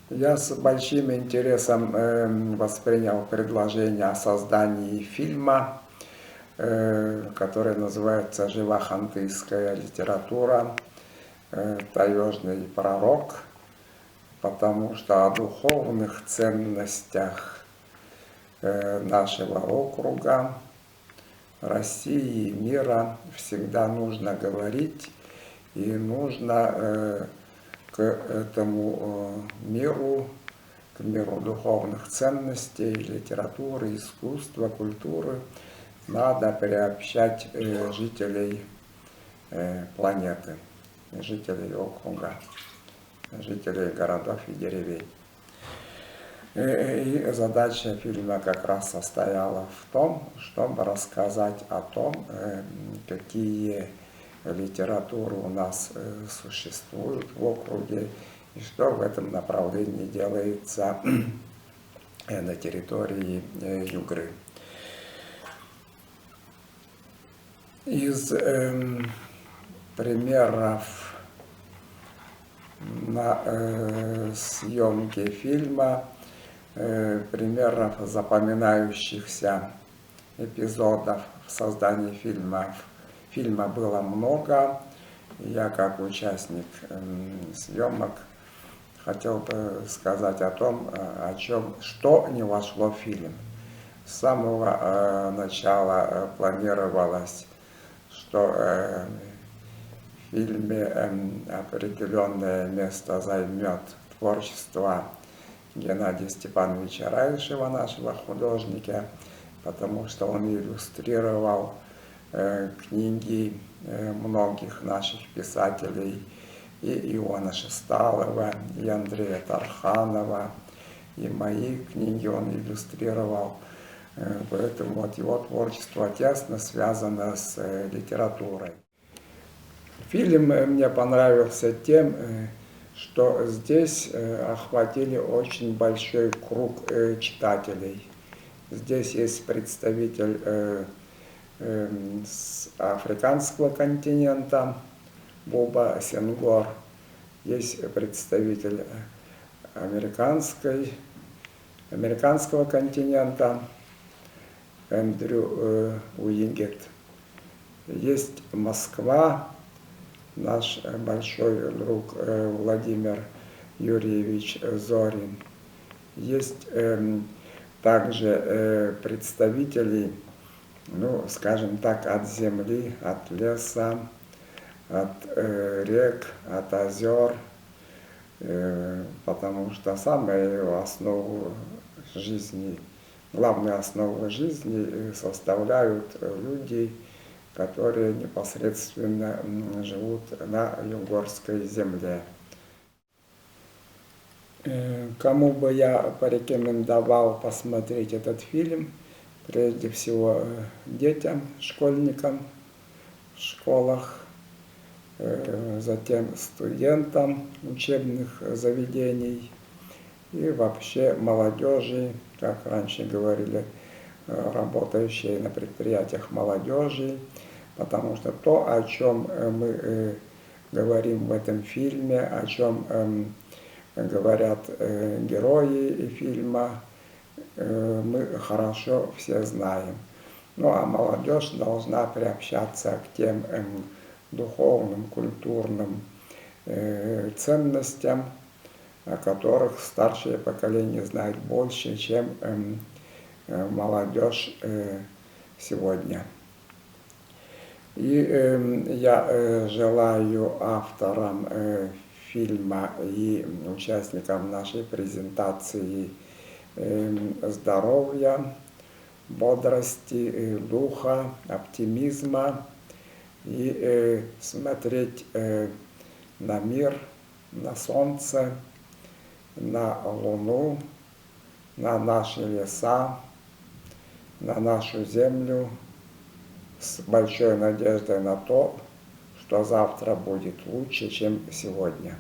Я с большим интересом воспринял предложение о создании фильма, который называется «Живохантыйская литература. Таежный пророк», потому что о духовных ценностях нашего округа, России и мира всегда нужно говорить, и нужно к этому миру, к миру духовных ценностей, литературы, искусства, культуры, надо приобщать жителей планеты, жителей округа, жителей городов и деревень. И задача фильма как раз состояла в том, чтобы рассказать о том, какие литературы у нас существуют в округе и что в этом направлении делается на территории Югры. Из примеров на съемке фильма, примеров запоминающихся эпизодов в создании фильма было много. Я, как участник съемок, хотел бы сказать о том, что не вошло в фильм. С самого начала планировалось, что в фильме определенное место займет творчество Геннадия Степановича Райшева, нашего художника, потому что он иллюстрировал книги многих наших писателей, и Иоанна Шесталова, и Андрея Тарханова, и мои книги он иллюстрировал. Поэтому вот его творчество тесно связано с литературой. Фильм мне понравился тем, что здесь охватили очень большой круг читателей. Здесь есть представитель с африканского континента Буба Сенгор, есть представитель американского континента Эндрю Уингет. Есть Москва, наш большой друг Владимир Юрьевич Зорин. Есть также представители, ну, скажем так, от земли, от леса, от рек, от озер, потому что самую основу жизни, главную основу жизни составляют люди, которые непосредственно живут на югорской земле. Кому бы я порекомендовал посмотреть этот фильм? Прежде всего детям, школьникам в школах, затем студентам учебных заведений и вообще молодежи, как раньше говорили, работающей на предприятиях молодежи, потому что то, о чем мы говорим в этом фильме, о чем говорят герои фильма, мы хорошо все знаем. Ну а молодежь должна приобщаться к тем духовным, культурным ценностям, о которых старшее поколение знает больше, чем молодежь сегодня. И я желаю авторам фильма и участникам нашей презентации здоровья, бодрости, духа, оптимизма и смотреть на мир, на солнце, на луну, на наши леса, на нашу землю с большой надеждой на то, что завтра будет лучше, чем сегодня.